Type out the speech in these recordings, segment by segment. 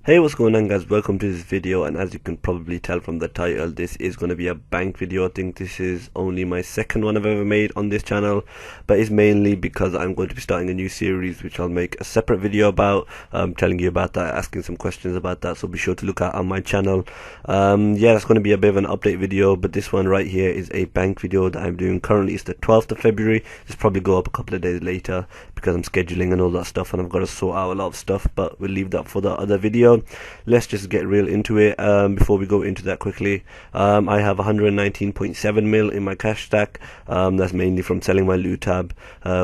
Hey, what's going on, guys? Welcome to this video, and as you can probably tell from the title, this is going to be a bank video. I think this is only my second one I've ever made on this channel, but it's mainly because I'm going to be starting a new series which I'll make a separate video about, telling you about that, asking some questions about that, so be sure to look out on my channel. Yeah, that's going to be a bit of an update video, but this one right here is a bank video that I'm doing. Currently it's the 12th of February. This probably go up a couple of days later because I'm scheduling and all that stuff, and I've got to sort out a lot of stuff, but we'll leave that for the other video. Let's just get real into it. Before we go into that quickly, I have 119.7 mil in my cash stack. That's mainly from selling my loot tab,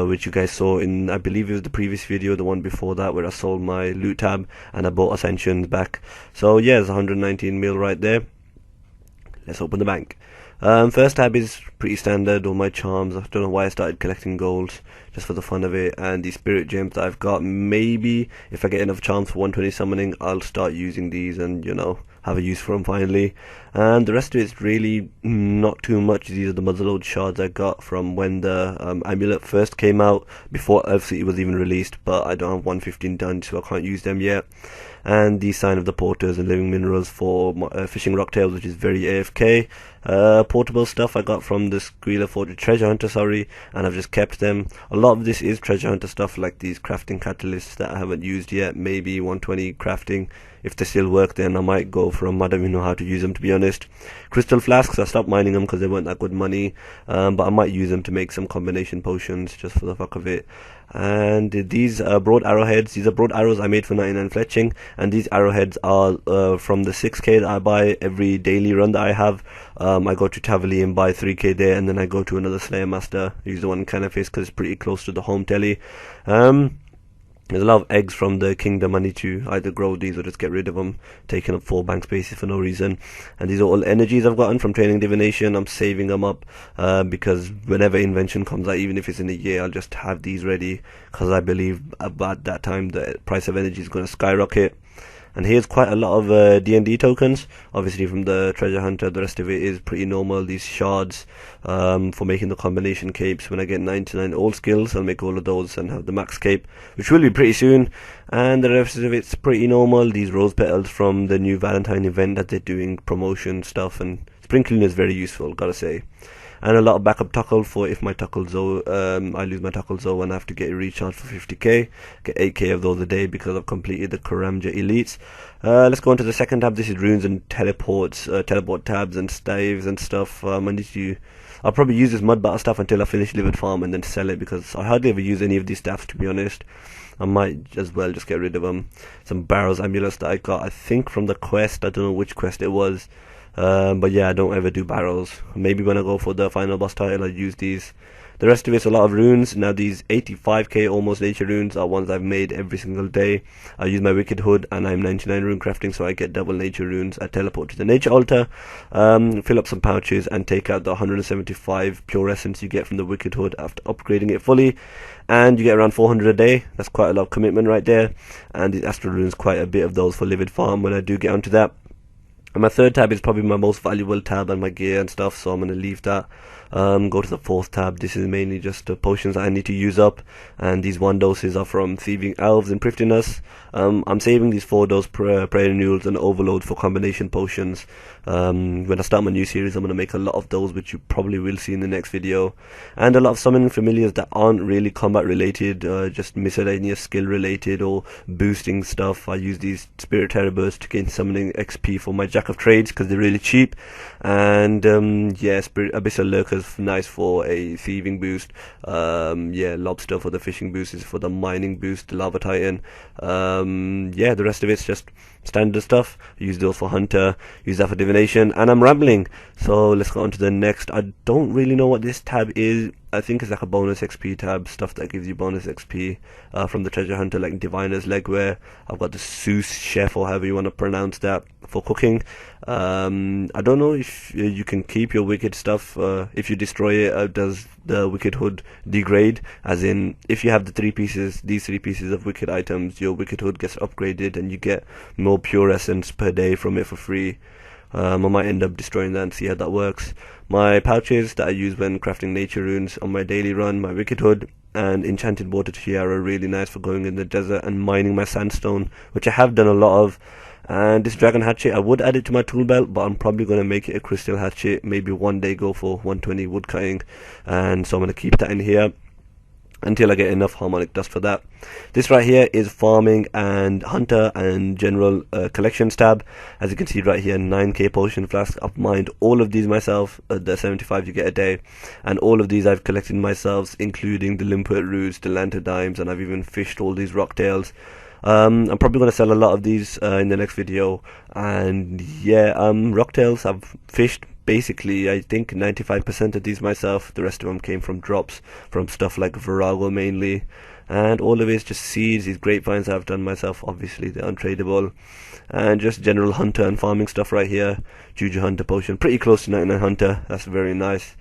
which you guys saw in, I believe it was the previous video, the one before that, where I sold my loot tab and I bought Ascensions back. So yeah, it's 119 mil right there. Let's open the bank. First tab is pretty standard, all my charms. I don't know why I started collecting gold, just for the fun of it, and the spirit gems that I've got. Maybe if I get enough charms for 120 summoning, I'll start using these and, you know, have a use for them finally. And the rest of it's really not too much. These are the muzzleload shards I got from when the amulet first came out, before obviously it was even released, but I don't have 115 done, so I can't use them yet. And the sign of the porters and living minerals for fishing rocktails, which is very AFK. Portable stuff I got from the Squealer Forge treasure hunter, and I've just kept them. A lot of this is treasure hunter stuff, like these crafting catalysts that I haven't used yet. Maybe 120 crafting. If they still work, then I might go for them. I don't even know how to use them, to be honest. Crystal flasks, I stopped mining them because they weren't that good money, but I might use them to make some combination potions just for the fuck of it. And these broad arrowheads, these are broad arrows I made for 99 fletching, and these arrowheads are from the 6k that I buy every daily run that I have. I go to Tavali and buy 3k there, and then I go to another Slayer Master, use the one in Canaface because it's pretty close to the home telly. There's a lot of eggs from the kingdom. I need to either grow these or just get rid of them, taking up 4 bank spaces for no reason. And these are all energies I've gotten from training divination. I'm saving them up because whenever invention comes out, even if it's in a year, I'll just have these ready, because I believe about that time the price of energy is going to skyrocket. And here's quite a lot of D&D tokens, obviously from the treasure hunter. The rest of it is pretty normal. These shards for making the combination capes. When I get 99 old skills, I'll make all of those and have the max cape, which will be pretty soon. And the rest of it's pretty normal. These rose petals from the new Valentine event that they're doing promotion stuff, and sprinkling is very useful, gotta say. And a lot of backup tuckle for if my tuckle zoe, I lose my tuckle zoe and I have to get a recharge for 50k. Get 8k of those a day because I've completed the Karamja elites. Let's go on to the second tab. This is runes and teleports, teleport tabs and staves and stuff. I'll probably use this mud battle stuff until I finish livid farm and then sell it, because I hardly ever use any of these staffs, to be honest. I might as well just get rid of them. Some barrels amulets that I got, I think from the quest. I don't know which quest it was. But yeah, I don't ever do barrels. Maybe when I go for the final boss title, I'll use these. The rest of it's a lot of runes. Now these 85k almost nature runes are ones I've made every single day. I use my wicked hood and I'm 99 rune crafting, so I get double nature runes. I teleport to the nature altar, fill up some pouches and take out the 175 pure essence you get from the wicked hood after upgrading it fully, and you get around 400 a day. That's quite a lot of commitment right there. And these astral runes, quite a bit of those for livid farm when I do get onto that. And my third tab is probably my most valuable tab and my gear and stuff, so I'm going to leave that. Go to the fourth tab. This is mainly just the potions that I need to use up, and these 1 doses are from Thieving Elves and Prifdinus. I'm saving these 4 dose prayer renewals and overload for combination potions. When I start my new series, I'm going to make a lot of those, which you probably will see in the next video. And a lot of summoning familiars that aren't really combat related, just miscellaneous skill related or boosting stuff. I use these Spirit Terrorbursts to gain summoning XP for my Jack of Trades because they're really cheap. And yeah, Spirit Abyssal Lurkers, nice for a thieving boost. Yeah, Lobster for the fishing boost, is for the mining boost, the Lava Titan. Yeah, the rest of it's just standard stuff. Use those for hunter, use that for divination, and I'm rambling, so let's go on to the next. I don't really know what this tab is. I think it's like a bonus XP tab, stuff that gives you bonus XP from the treasure hunter, like Diviner's Legwear. I've got the Sous Chef, or however you want to pronounce that, for cooking. I don't know if you can keep your wicked stuff. If you destroy it, does the wicked hood degrade? As in, if you have the 3 pieces, these 3 pieces of wicked items, your wicked hood gets upgraded and you get more pure essence per day from it for free. I might end up destroying that and see how that works. My pouches that I use when crafting nature runes on my daily run, my wicked hood and enchanted water tiara are really nice for going in the desert and mining my sandstone, which I have done a lot of. And this dragon hatchet, I would add it to my tool belt, but I'm probably going to make it a crystal hatchet, maybe one day go for 120 wood cutting, and so I'm going to keep that in here until I get enough harmonic dust for that. This right here is farming and hunter and general collections tab. As you can see right here, 9k potion flask. I've mined all of these myself, the 75 you get a day, and all of these I've collected myself, including the limpet roots, the lantern dimes, and I've even fished all these rocktails. I'm probably going to sell a lot of these in the next video, and yeah, rocktails I've fished basically I think 95% of these myself. The rest of them came from drops from stuff like Virago mainly, and all of it is just seeds. These grapevines I've done myself, obviously they're untradeable, and just general hunter and farming stuff right here. Juju hunter potion, pretty close to 99 hunter, that's very nice.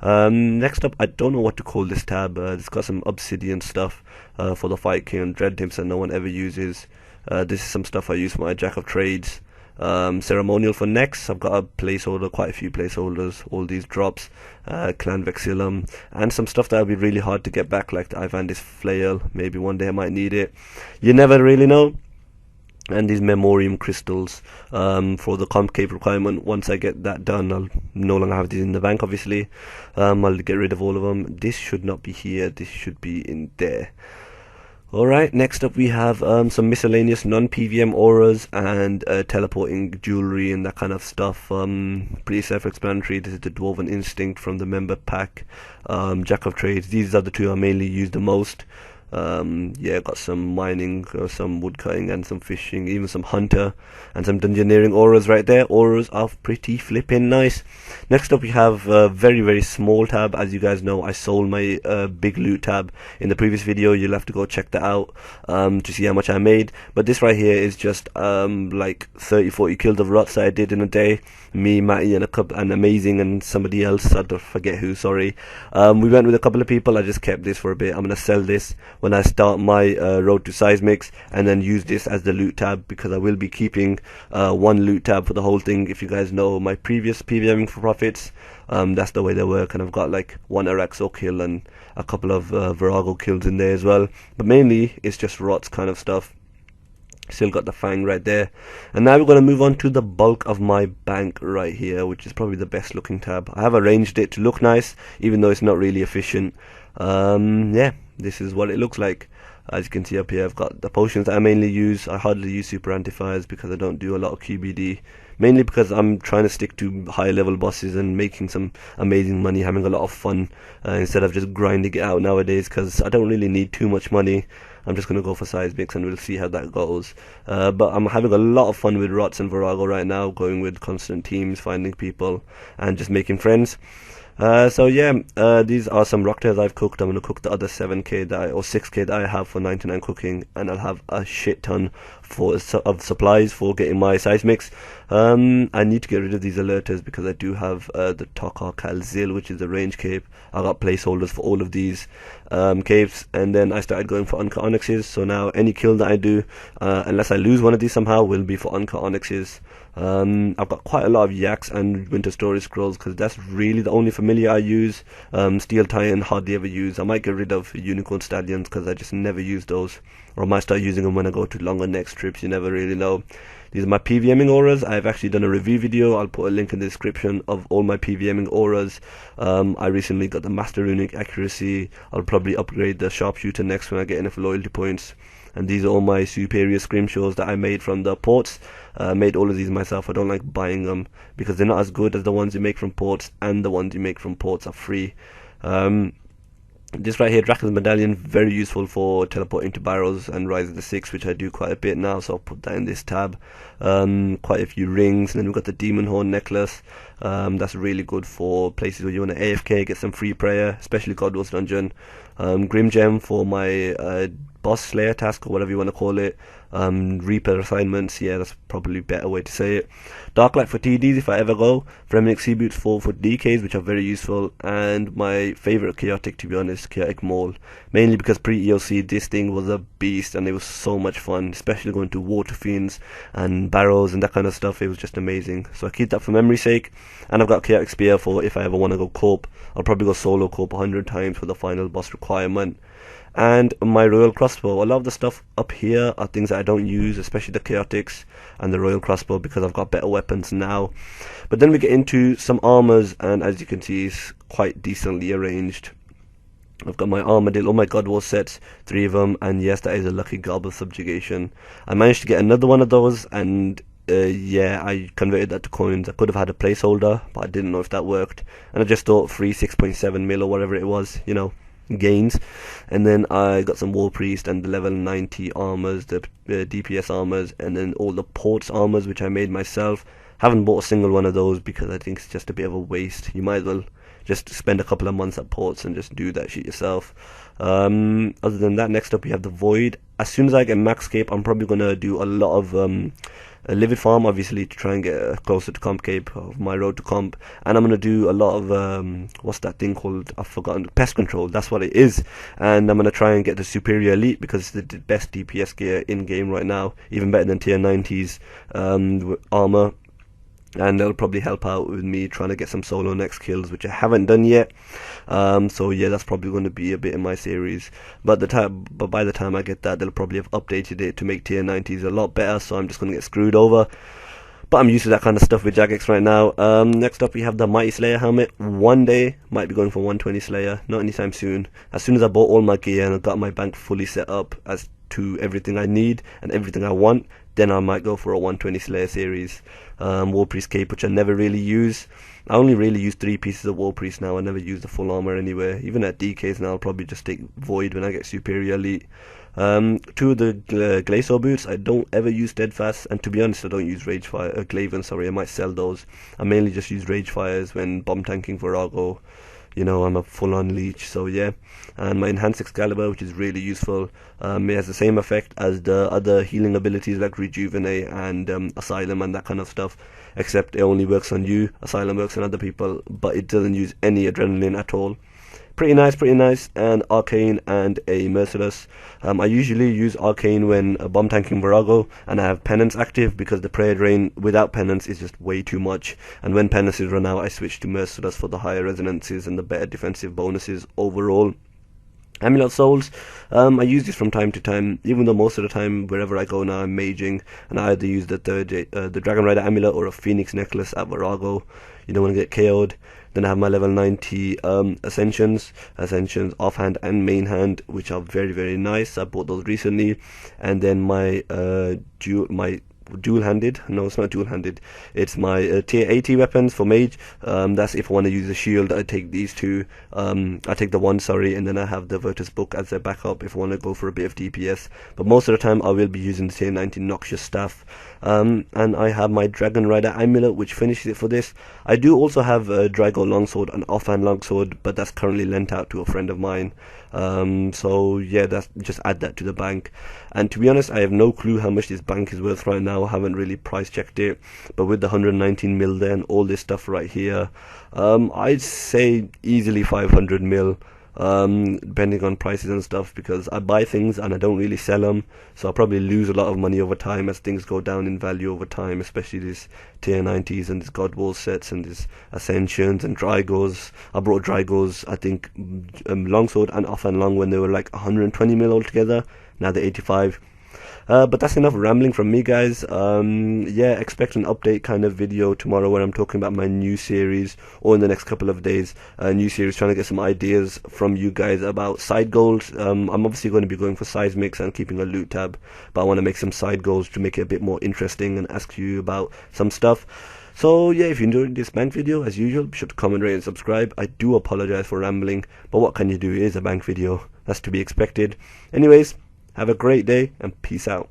Next up, I don't know what to call this tab. It's got some obsidian stuff for the fight king and dread tips that no one ever uses. This is some stuff I use for my jack of trades. Ceremonial for next, I've got a placeholder, quite a few placeholders, all these drops, clan vexillum, and some stuff that will be really hard to get back, like the Ivandis flail. Maybe one day I might need it, you never really know. And these memoriam crystals for the concave requirement. Once I get that done, I'll no longer have these in the bank, obviously. I'll get rid of all of them. This should not be here, this should be in there. Alright, next up we have some miscellaneous non-PVM auras and teleporting jewelry and that kind of stuff. Pretty self-explanatory. This is the Dwarven Instinct from the member pack, Jack of Trades. These are the two I mainly use the most. Yeah, got some mining, some wood cutting, and some fishing, even some hunter and some dungeoneering auras right there. Auras are pretty flipping nice. Next up we have a very small tab. As you guys know, I sold my big loot tab in the previous video. You'll have to go check that out to see how much I made. But this right here is just like 30-40 kills of rots that I did in a day. Me, Matty, and a couple, and Amazing, and somebody else, I don't forget who, sorry. We went with a couple of people. I just kept this for a bit. I'm gonna sell this when I start my road to seismics, and then use this as the loot tab, because I will be keeping one loot tab for the whole thing. If you guys know my previous PVMing for profits, that's the way they work, and I've got like one Araxo kill and a couple of Virago kills in there as well, but mainly it's just rots kind of stuff. Still got the fang right there. And now we're going to move on to the bulk of my bank right here, which is probably the best looking tab. I have arranged it to look nice, even though it's not really efficient. Yeah, this is what it looks like. As you can see up here, I've got the potions that I mainly use. I hardly use super antifiers because I don't do a lot of QBD, mainly because I'm trying to stick to high level bosses and making some amazing money, having a lot of fun, instead of just grinding it out nowadays, because I don't really need too much money. I'm just going to go for seismics and we'll see how that goes. But I'm having a lot of fun with Rots and Virago right now, going with constant teams, finding people and just making friends. So yeah, these are some rocktails I've cooked. I'm going to cook the other 7k that or 6k that I have for 99 cooking, and I'll have a shit ton of supplies for getting my seismics. I need to get rid of these alerters because I do have the Tokar Kalzil, which is the range cape. I got placeholders for all of these capes, and then I started going for uncut onyxes. So now any kill that I do, unless I lose one of these somehow, will be for uncut onyxes. I've got quite a lot of yaks and winter story scrolls because that's really the only familiar I use. Steel Titan hardly ever use. I might get rid of unicorn stallions because I just never use those, or I might start using them when I go to longer next trips. You never really know. These are my PVMing auras. I've actually done a review video. I'll put a link in the description of all my PVMing auras. I recently got the Master Runic Accuracy. I'll probably upgrade the Sharpshooter next when I get enough loyalty points. And these are all my superior scrimshaws that I made from the ports. Made all of these myself. I don't like buying them because they're not as good as the ones you make from ports, and the ones you make from ports are free. This right here, Dracon's Medallion, very useful for teleporting to barrows and Rise of the Six, which I do quite a bit now, so I'll put that in this tab. Quite a few rings, and then we've got the Demon Horn Necklace. That's really good for places where you want to AFK, get some free prayer, especially Godwall's Dungeon. Grim Gem for my boss slayer task, or whatever you want to call it. Reaper assignments, yeah, that's probably a better way to say it. Darklight for TDs if I ever go. Fremenic Sea Boots for DKs, which are very useful. And my favourite chaotic, to be honest, Chaotic Maul. Mainly because pre-EOC this thing was a beast and it was so much fun, especially going to water fiends and barrows and that kind of stuff. It was just amazing. So I keep that for memory's sake. And I've got Chaotic Spear for if I ever want to go corp. I'll probably go solo corp 100 times for the final boss requirement. and my royal crossbow. A lot of the stuff up here are things that I don't use, especially the chaotics and the royal crossbow, because I've got better weapons now. But then we get into some armors, and as you can see, it's quite decently arranged. I've got my armadillo, all my God War sets, 3 of them, and yes, that is a lucky gob of subjugation. I managed to get another one of those, and yeah, I converted that to coins. I could have had a placeholder, but I didn't know if that worked, and I just thought free 6.7 mil or whatever it was, you know, gains. And then I got some War Priest and the level 90 armors, the DPS armors, and then all the ports armors which I made myself. Haven't bought a single one of those because I think it's just a bit of a waste. You might as well just spend a couple of months at ports and just do that shit yourself. Other than that, next up we have the Void. As soon as I get Maxcape, I'm probably gonna do a lot of a Livid farm, obviously, to try and get closer to Comp Cape, of my road to Comp. And I'm going to do a lot of, what's that thing called? I've forgotten. Pest Control, that's what it is. And I'm going to try and get the Superior Elite, because it's the best DPS gear in-game right now. Even better than tier 90s armor. And that'll probably help out with me trying to get some solo next kills, which I haven't done yet. So yeah, that's probably going to be a bit in my series. But by the time I get that, they'll probably have updated it to make tier 90s a lot better. So I'm just going to get screwed over. But I'm used to that kind of stuff with Jagex right now. Next up we have the Mighty Slayer helmet. One day might be going for 120 Slayer, not anytime soon. As soon as I bought all my gear and I got my bank fully set up as to everything I need and everything I want, then I might go for a 120 Slayer series. War Priest cape, which I never really use. I only really use 3 pieces of War Priest now. I never use the full armor anywhere. Even at DKs now, I'll probably just take Void when I get Superior Elite. 2 of the Glacier boots, I don't ever use Steadfast, and to be honest, I don't use Ragefire, Glaven, sorry, I might sell those. I mainly just use Ragefires when bomb tanking for Argo. You know, I'm a full-on leech, so yeah. And my Enhanced Excalibur, which is really useful. It has the same effect as the other healing abilities like Rejuvenate and Asylum and that kind of stuff, except it only works on you. Asylum works on other people, but it doesn't use any adrenaline at all. Pretty nice. And Arcane and a Merciless. I usually use Arcane when bomb tanking Virago, and I have Penance active because the Prayer Drain without Penance is just way too much. And when Penance is run out, I switch to Merciless for the higher resonances and the better defensive bonuses overall. Amulet Souls, I use this from time to time, even though most of the time wherever I go now I'm maging, and I either use the Dragon Rider Amulet or a Phoenix Necklace at Virago. You don't want to get KO'd. Then I have my level 90 Ascensions offhand and main hand, which are very nice. I bought those recently. And then my dual-handed, no, it's not dual-handed, it's my tier 80 weapons for mage. That's if I want to use a shield. I take these 2, I take the 1, sorry, and then I have the Virtus Book as a backup if I want to go for a bit of DPS. But most of the time I will be using the tier 90 Noxious Staff. And I have my Dragon Rider Amulet, which finishes it for this. I do also have a Drago Longsword, an offhand longsword, but that's currently lent out to a friend of mine. So yeah, that's just add that to the bank. And to be honest, I have no clue how much this bank is worth right now. I haven't really price checked it, but with the 119 mil there and all this stuff right here, I'd say easily 500 mil. Depending on prices and stuff, because I buy things and I don't really sell them, so I'll probably lose a lot of money over time as things go down in value over time, especially these tier 90s and these God War sets and these Ascensions and Drygos. I brought Drygos, I think, longsword and off and long when they were like 120 mil altogether. Now they're 85. But that's enough rambling from me, guys. Yeah, expect an update kind of video tomorrow where I'm talking about my new series, or in the next couple of days, a new series, trying to get some ideas from you guys about side goals. I'm obviously going to be going for seismics and keeping a loot tab, but I want to make some side goals to make it a bit more interesting and ask you about some stuff. So yeah, if you enjoyed this bank video, as usual, be sure to comment, rate and subscribe. I do apologize for rambling, but what can you do? It is a bank video, that's to be expected. Anyways, have a great day and peace out.